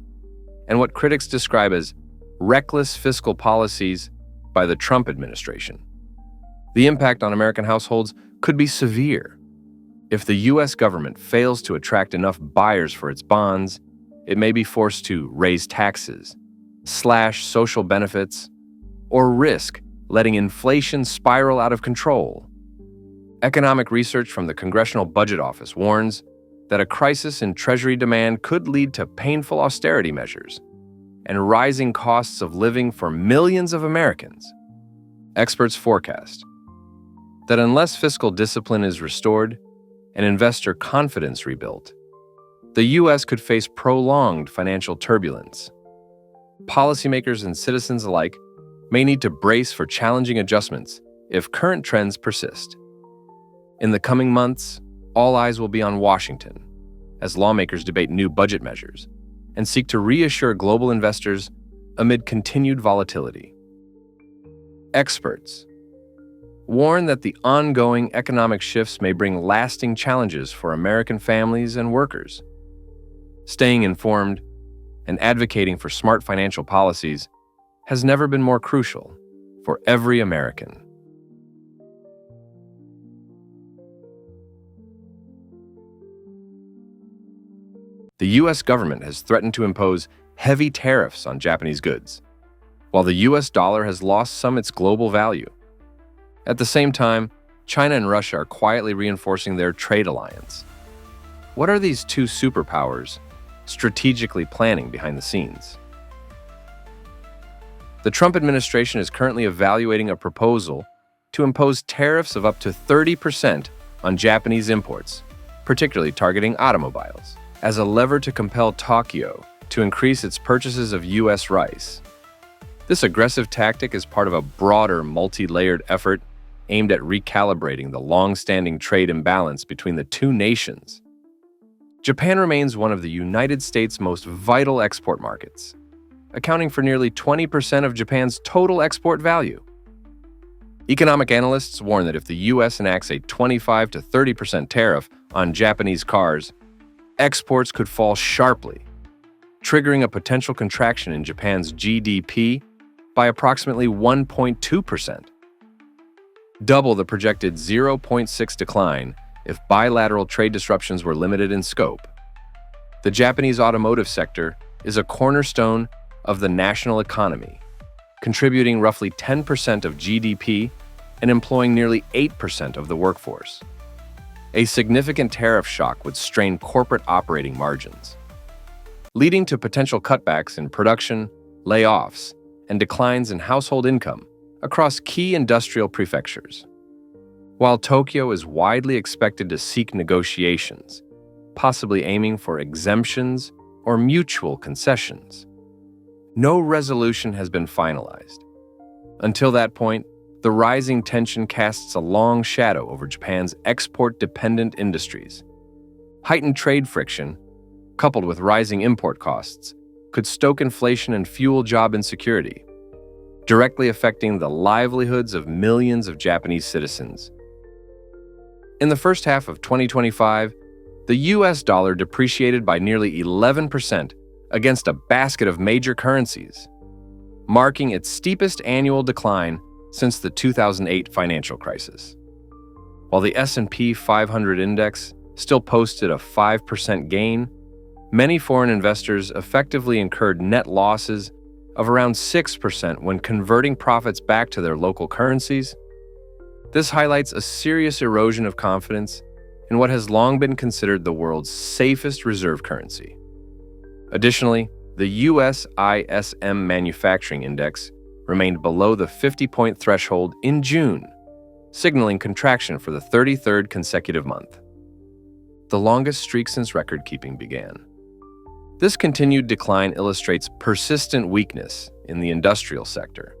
and what critics describe as reckless fiscal policies by the Trump administration. The impact on American households could be severe. If the U.S. government fails to attract enough buyers for its bonds, it may be forced to raise taxes, slash social benefits, or risk letting inflation spiral out of control. Economic research from the Congressional Budget Office warns that a crisis in Treasury demand could lead to painful austerity measures and rising costs of living for millions of Americans. Experts forecast that unless fiscal discipline is restored and investor confidence rebuilt, the U.S. could face prolonged financial turbulence. Policymakers and citizens alike may need to brace for challenging adjustments if current trends persist. In the coming months, all eyes will be on Washington as lawmakers debate new budget measures and seek to reassure global investors amid continued volatility. Experts warn that the ongoing economic shifts may bring lasting challenges for American families and workers. Staying informed and advocating for smart financial policies has never been more crucial for every American. The U.S. government has threatened to impose heavy tariffs on Japanese goods, while the U.S. dollar has lost some of its global value. At the same time, China and Russia are quietly reinforcing their trade alliance. What are these two superpowers strategically planning behind the scenes? The Trump administration is currently evaluating a proposal to impose tariffs of up to 30% on Japanese imports, particularly targeting automobiles, as a lever to compel Tokyo to increase its purchases of U.S. rice. This aggressive tactic is part of a broader, multi-layered effort aimed at recalibrating the long-standing trade imbalance between the two nations. Japan remains one of the United States' most vital export markets, accounting for nearly 20% of Japan's total export value. Economic analysts warn that if the U.S. enacts a 25 to 30% tariff on Japanese cars, exports could fall sharply, triggering a potential contraction in Japan's GDP by approximately 1.2%, double the projected 0.6 decline if bilateral trade disruptions were limited in scope. The Japanese automotive sector is a cornerstone of the national economy, contributing roughly 10% of GDP and employing nearly 8% of the workforce. A significant tariff shock would strain corporate operating margins, leading to potential cutbacks in production, layoffs, and declines in household income across key industrial prefectures. While Tokyo is widely expected to seek negotiations, possibly aiming for exemptions or mutual concessions, no resolution has been finalized. Until that point, the rising tension casts a long shadow over Japan's export-dependent industries. Heightened trade friction, coupled with rising import costs, could stoke inflation and fuel job insecurity, directly affecting the livelihoods of millions of Japanese citizens. In the first half of 2025, the U.S. dollar depreciated by nearly 11% against a basket of major currencies, marking its steepest annual decline since the 2008 financial crisis. While the S&P 500 index still posted a 5% gain, many foreign investors effectively incurred net losses of around 6% when converting profits back to their local currencies. This highlights a serious erosion of confidence in what has long been considered the world's safest reserve currency. Additionally, the U.S. ISM Manufacturing Index remained below the 50-point threshold in June, signaling contraction for the 33rd consecutive month, the longest streak since record-keeping began. This continued decline illustrates persistent weakness in the industrial sector.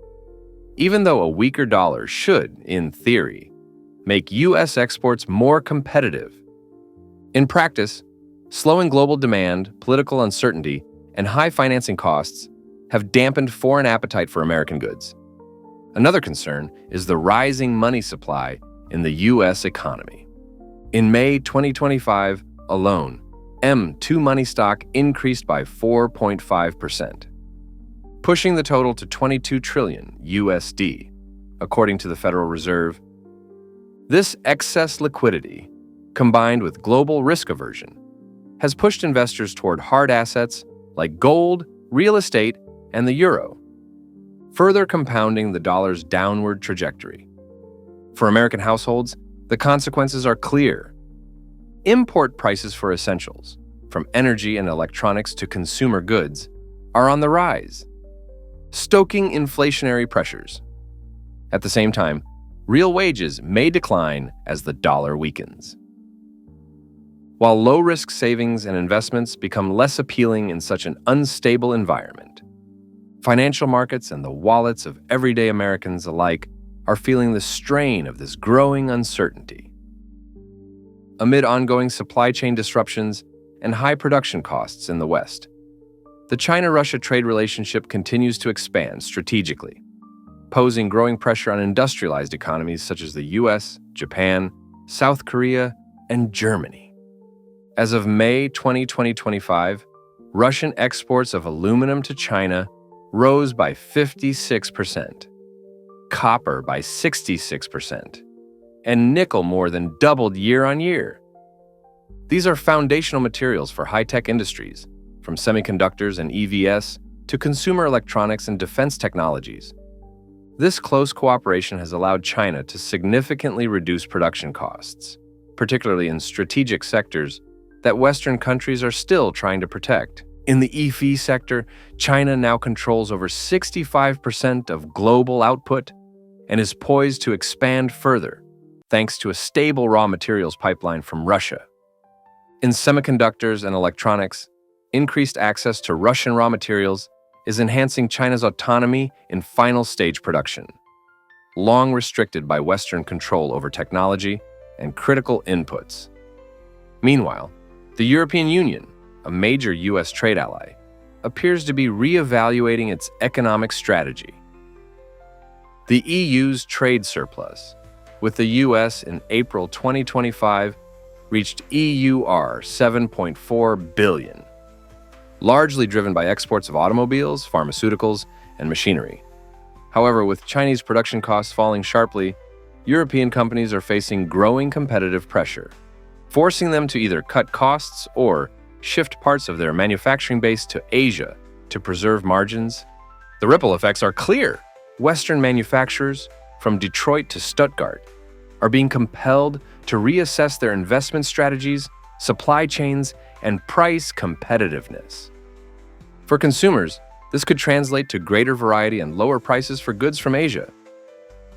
Even though a weaker dollar should, in theory, make U.S. exports more competitive, in practice, slowing global demand, political uncertainty, and high financing costs have dampened foreign appetite for American goods. Another concern is the rising money supply in the U.S. economy. In May 2025 alone, M2 money stock increased by 4.5%, pushing the total to $22 trillion USD, according to the Federal Reserve. This excess liquidity, combined with global risk aversion, has pushed investors toward hard assets like gold, real estate, and the euro, further compounding the dollar's downward trajectory. For American households, the consequences are clear. Import prices for essentials, from energy and electronics to consumer goods, are on the rise, stoking inflationary pressures. At the same time, real wages may decline as the dollar weakens. While low-risk savings and investments become less appealing in such an unstable environment, Financial markets and the wallets of everyday Americans alike are feeling the strain of this growing uncertainty. Amid ongoing supply chain disruptions and high production costs in the West, the China-Russia trade relationship continues to expand strategically, posing growing pressure on industrialized economies such as the U.S., Japan, South Korea, and Germany. As of May 2025, Russian exports of aluminum to China rose by 56%, copper by 66%, and nickel more than doubled year on year. These are foundational materials for high-tech industries, from semiconductors and EVs to consumer electronics and defense technologies. This close cooperation has allowed China to significantly reduce production costs, particularly in strategic sectors that Western countries are still trying to protect. In the EV sector, China now controls over 65% of global output and is poised to expand further, thanks to a stable raw materials pipeline from Russia. In semiconductors and electronics, increased access to Russian raw materials is enhancing China's autonomy in final stage production, long restricted by Western control over technology and critical inputs. Meanwhile, the European Union, a major U.S. trade ally, appears to be re-evaluating its economic strategy. The EU's trade surplus with the U.S. in April 2025 reached EUR 7.4 billion, largely driven by exports of automobiles, pharmaceuticals, and machinery. However, with Chinese production costs falling sharply, European companies are facing growing competitive pressure, forcing them to either cut costs or shift parts of their manufacturing base to Asia to preserve margins. The ripple effects are clear. Western manufacturers, from Detroit to Stuttgart, are being compelled to reassess their investment strategies, supply chains, and price competitiveness. For consumers, this could translate to greater variety and lower prices for goods from Asia.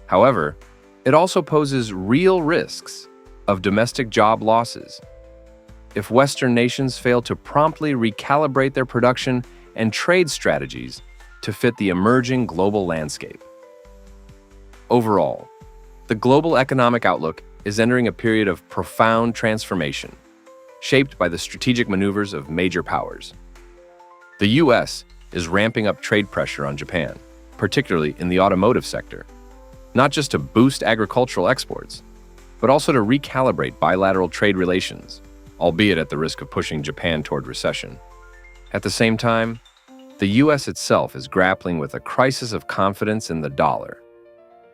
However, it also poses real risks of domestic job losses if Western nations fail to promptly recalibrate their production and trade strategies to fit the emerging global landscape. Overall, the global economic outlook is entering a period of profound transformation, shaped by the strategic maneuvers of major powers. The U.S. is ramping up trade pressure on Japan, particularly in the automotive sector, not just to boost agricultural exports, but also to recalibrate bilateral trade relations, albeit at the risk of pushing Japan toward recession. At the same time, the U.S. itself is grappling with a crisis of confidence in the dollar,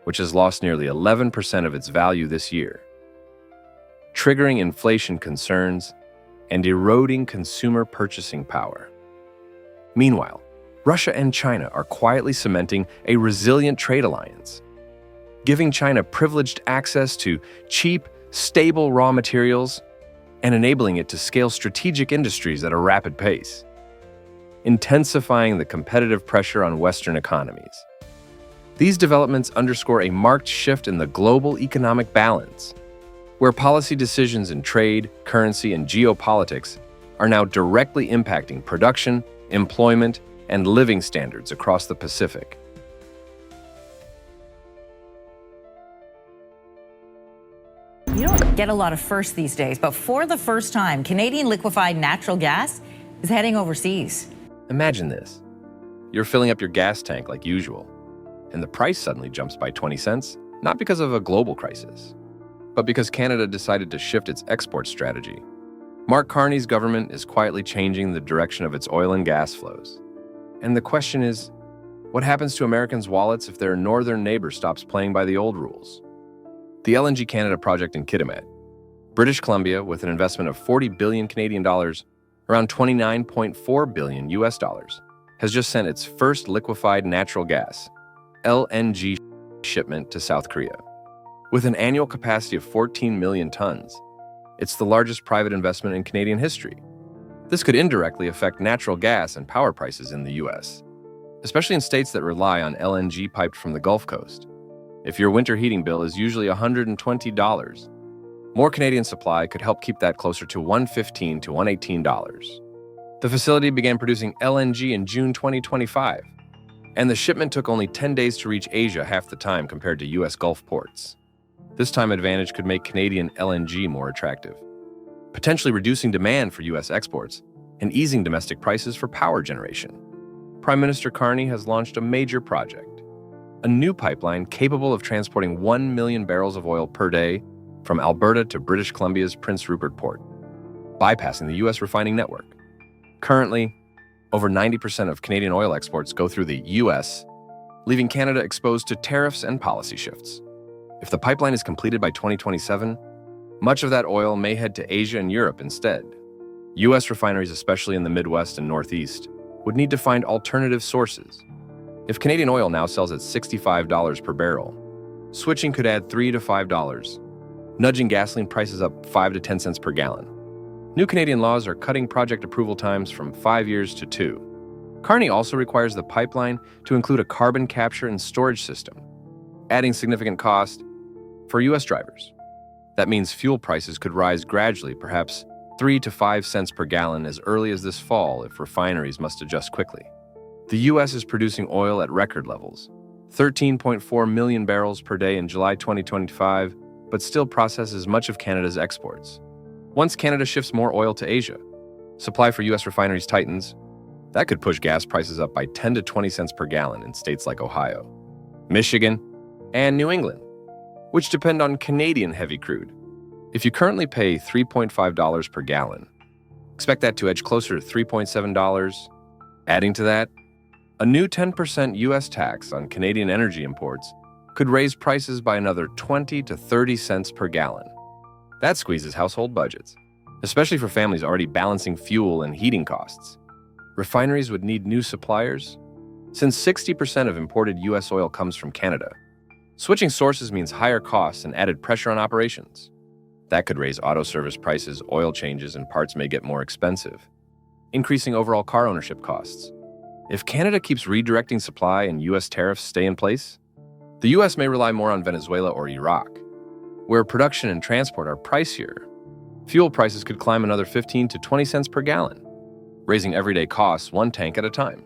which has lost nearly 11% of its value this year, triggering inflation concerns and eroding consumer purchasing power. Meanwhile, Russia and China are quietly cementing a resilient trade alliance, giving China privileged access to cheap, stable raw materials and enabling it to scale strategic industries at a rapid pace, intensifying the competitive pressure on Western economies. These developments underscore a marked shift in the global economic balance, where policy decisions in trade, currency, and geopolitics are now directly impacting production, employment, and living standards across the Pacific. You don't get a lot of firsts these days, but for the first time, Canadian liquefied natural gas is heading overseas. Imagine this. You're filling up your gas tank like usual, and the price suddenly jumps by 20 cents, not because of a global crisis, but because Canada decided to shift its export strategy. Mark Carney's government is quietly changing the direction of its oil and gas flows. And the question is, what happens to Americans' wallets if their northern neighbor stops playing by the old rules? The LNG Canada project in Kitimat, British Columbia, with an investment of 40 billion Canadian dollars, around 29.4 billion US dollars, has just sent its first liquefied natural gas, LNG, shipment to South Korea. With an annual capacity of 14 million tons, it's the largest private investment in Canadian history. This could indirectly affect natural gas and power prices in the US, especially in states that rely on LNG piped from the Gulf Coast. If your winter heating bill is usually $120, more Canadian supply could help keep that closer to $115 to $118. The facility began producing LNG in June 2025, And the shipment took only 10 days to reach Asia, half the time compared to U.S. Gulf ports. This time advantage could make Canadian LNG more attractive, potentially reducing demand for U.S. exports and easing domestic prices for power generation. Prime Minister Carney has launched a major project, a new pipeline capable of transporting 1 million barrels of oil per day from Alberta to British Columbia's Prince Rupert Port, bypassing the U.S. refining network. Currently, over 90% of Canadian oil exports go through the U.S., leaving Canada exposed to tariffs and policy shifts. If the pipeline is completed by 2027, much of that oil may head to Asia and Europe instead. U.S. refineries, especially in the Midwest and Northeast, would need to find alternative sources. If Canadian oil now sells at $65 per barrel, switching could add $3 to $5, nudging gasoline prices up 5 to 10 cents per gallon. New Canadian laws are cutting project approval times from 5 years to 2. Carney also requires the pipeline to include a carbon capture and storage system, adding significant cost for U.S. drivers. That means fuel prices could rise gradually, perhaps 3 to 5 cents per gallon as early as this fall if refineries must adjust quickly. The U.S. is producing oil at record levels, 13.4 million barrels per day in July 2025, but still processes much of Canada's exports. Once Canada shifts more oil to Asia, supply for U.S. refineries tightens. That could push gas prices up by 10 to 20 cents per gallon in states like Ohio, Michigan, and New England, which depend on Canadian heavy crude. If you currently pay $3.5 per gallon, expect that to edge closer to $3.7. Adding to that, a new 10% U.S. tax on Canadian energy imports could raise prices by another 20 to 30 cents per gallon. That squeezes household budgets, especially for families already balancing fuel and heating costs. Refineries would need new suppliers. Since 60% of imported U.S. oil comes from Canada, switching sources means higher costs and added pressure on operations. That could raise auto service prices, oil changes, and parts may get more expensive, increasing overall car ownership costs. If Canada keeps redirecting supply and U.S. tariffs stay in place, the U.S. may rely more on Venezuela or Iraq, where production and transport are pricier. Fuel prices could climb another 15 to 20 cents per gallon, raising everyday costs one tank at a time.